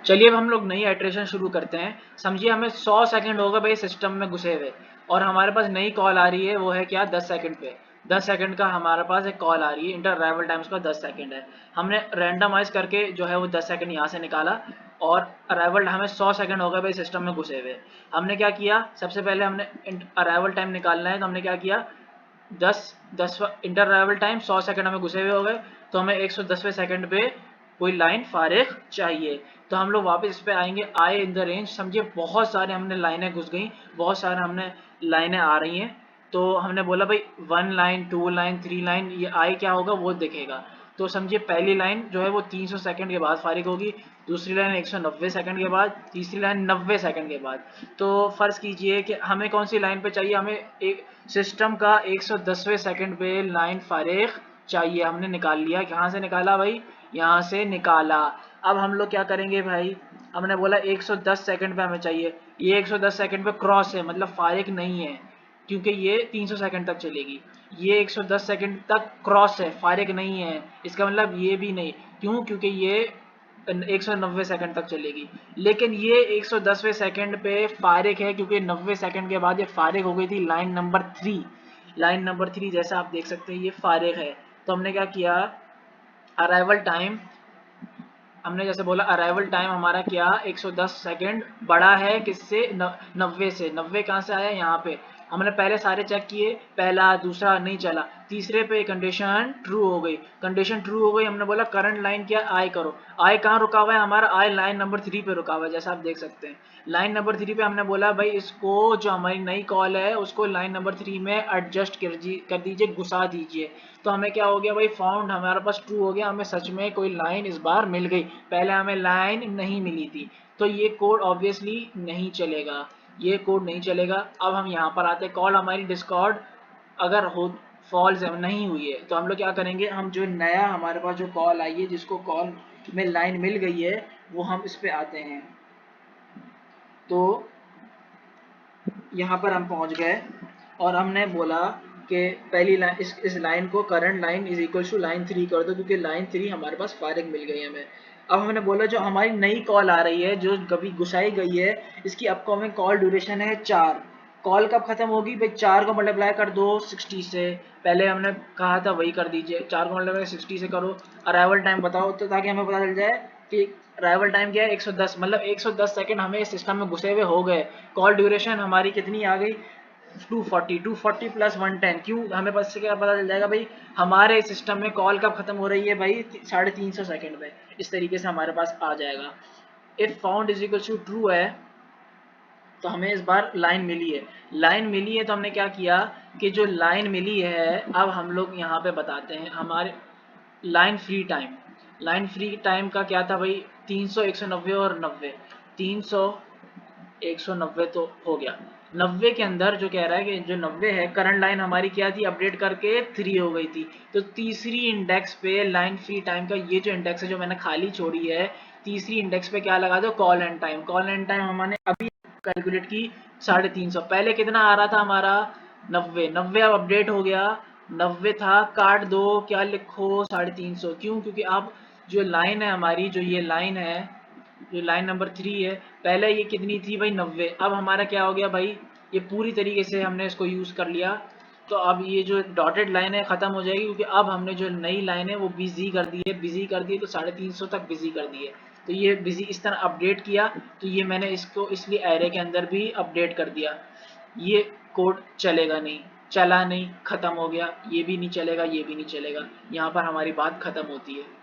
चलिए अब हम लोग नई आइट्रेशन शुरू करते हैं। समझिए हमें 100 सेकंड हो गए भाई सिस्टम में घुसे हुए, और हमारे पास नई कॉल आ रही है, वो है क्या 10 सेकंड पे। 10 सेकंड का हमारे पास एक कॉल आ रही है, इंटर अराइवल टाइम उसका 10 सेकंड है। हमने रैंडमाइज करके जो है वो 10 सेकंड यहाँ से निकाला, और अराइवल हमें 100 सेकंड हो गए भाई सिस्टम में घुसे हुए। हमने क्या किया, सबसे पहले हमने अराइवल टाइम निकालना है, तो हमने क्या किया, 10 इंटर अराइवल टाइम 100 सेकंड हमें घुसे हुए हो गए, तो हमें 110वें सेकंड पे कोई लाइन फारिग चाहिए। तो हम लोग वापस इस पे आएंगे, आए इन द रेंज। समझिए बहुत सारे हमने लाइनें घुस गई, बहुत सारे हमने लाइनें आ रही हैं। तो हमने बोला भाई 1 लाइन 2 लाइन 3 लाइन, ये आई क्या होगा वो दिखेगा। तो समझिए पहली लाइन जो है वो 300 सेकंड के बाद फारिग होगी, दूसरी लाइन 190 सेकंड के बाद, तीसरी लाइन 90 सेकंड के बाद। तो फ़र्ज़ कीजिए कि हमें कौन सी लाइन पे चाहिए, हमें एक सिस्टम का 110वें सेकंड पे लाइन फारिग चाहिए। हमने निकाल लिया, कहाँ से निकाला भाई, यहाँ से निकाला। अब हम लोग क्या करेंगे भाई, हमने बोला 110 सेकंड पे हमें चाहिए, ये 110 सेकंड पे क्रॉस है, मतलब फारिग नहीं है, क्योंकि ये 300 सेकंड तक चलेगी। ये 110 सेकंड तक क्रॉस है, फारिग नहीं है, इसका मतलब ये भी नहीं। क्यों, क्योंकि ये 190 सेकंड तक चलेगी। लेकिन ये 110वें सेकंड पे फारिग है, क्योंकि 90 सेकंड के बाद ये फारिग हो गई थी लाइन नंबर 3। लाइन नंबर 3 जैसा आप देख सकते हैं ये फारिग है। तो हमने क्या किया, अराइवल टाइम, हमने जैसे बोला अराइवल टाइम हमारा क्या 110 सेकंड बड़ा है किससे, 90 से। 90 कहाँ से आया, यहाँ पे हमने पहले सारे चेक किए, पहला दूसरा नहीं चला, तीसरे पे कंडीशन ट्रू हो गई। कंडीशन ट्रू हो गई, हमने बोला करंट लाइन क्या, आई करो। आई कहाँ रुका हुआ है हमारा, आई लाइन नंबर 3 पे रुका हुआ है, जैसा आप देख सकते हैं। लाइन नंबर 3 पे हमने बोला भाई इसको, जो हमारी नई कॉल है उसको लाइन नंबर 3 में एडजस्ट कर दीजिए, घुसा दीजिए। तो हमें क्या हो गया भाई, फाउंड हमारे पास ट्रू हो गया, हमें सच में कोई लाइन इस बार मिल गई, पहले हमें लाइन नहीं मिली थी। तो ये कोड ऑब्वियसली नहीं चलेगा, ये कोड नहीं चलेगा। अब हम यहाँ पर आते हैं, कॉल हमारी डिस्कॉर्ड अगर हो फॉल्स नहीं हुई है, तो हम लोग क्या करेंगे, हम जो नया हमारे पास जो कॉल आई है, जिसको कॉल में लाइन मिल गई है, वो हम इस पे आते हैं। तो यहाँ पर हम पहुँच गए, और हमने बोला कि पहली लाइन, इस लाइन को current line is equal to line 3 कर दो, क्योंकि लाइन 3 हमारे पास फारिग मिल गई हमें। अब हमने बोला जो हमारी नई कॉल आ रही है, जो कभी घुसाई गई है, इसकी अपकमिंग कॉल ड्यूरेशन है 4। कॉल कब खत्म होगी भाई, 4 को मल्टीप्लाई कर दो 60 से, पहले हमने कहा था वही कर दीजिए, 4 को मल्टीप्लाई 60 से करो। अराइवल टाइम बताओ, तो ताकि हमें पता चल जाए कि अराइवल टाइम क्या है, 110, मतलब 110 सेकंड हमें इस सिस्टम में घुसे हुए हो गए। कॉल ड्यूरेशन हमारी कितनी आ गई, 240 प्लस 110। क्यों, हमें बस से क्या पता चल जाएगा भाई, हमारे सिस्टम में कॉल कब खत्म हो रही है भाई, 350 सेकंड में। इस तरीके से हमारे पास आ जाएगा। If found is equal to true है, तो हमें इस बार लाइन मिली है। लाइन मिली है तो हमने क्या किया कि जो लाइन मिली है, अब हम लोग यहाँ पे बताते हैं हमारे line free time. Line free time का क्या था भाई, 300 190 और 90। 300 190 तो हो गया, 90 के अंदर जो कह रहा है कि जो 90 है, करंट लाइन हमारी क्या थी, अपडेट करके 3 हो गई थी। तो तीसरी इंडेक्स पे लाइन फ्री टाइम का ये जो इंडेक्स है, जो मैंने खाली छोड़ी है, तीसरी इंडेक्स पे क्या लगा दो, call and time. Call and time हमने अभी कैलकुलेट की 350। पहले कितना आ रहा था हमारा, 90। 90 अब अपडेट हो गया, 90 था, काट दो, क्या लिखो 350। क्यों, क्योंकि अब जो लाइन है हमारी, जो ये लाइन है, जो लाइन नंबर 3 है, पहले ये कितनी थी भाई, 90। अब हमारा क्या हो गया भाई, ये पूरी तरीके से हमने इसको यूज़ कर लिया। तो अब ये जो डॉटेड लाइन है ख़त्म हो जाएगी, क्योंकि अब हमने जो नई लाइन है वो बिजी कर दी है, बिजी कर दी है, तो 350 तक बिजी कर दी है। तो ये बिजी इस तरह अपडेट किया, तो ये मैंने इसको इसलिए एरे के अंदर भी अपडेट कर दिया। ये कोड चलेगा नहीं, चला नहीं, ख़त्म हो गया, ये भी नहीं चलेगा, ये भी नहीं चलेगा। यहाँ पर हमारी बात ख़त्म होती है।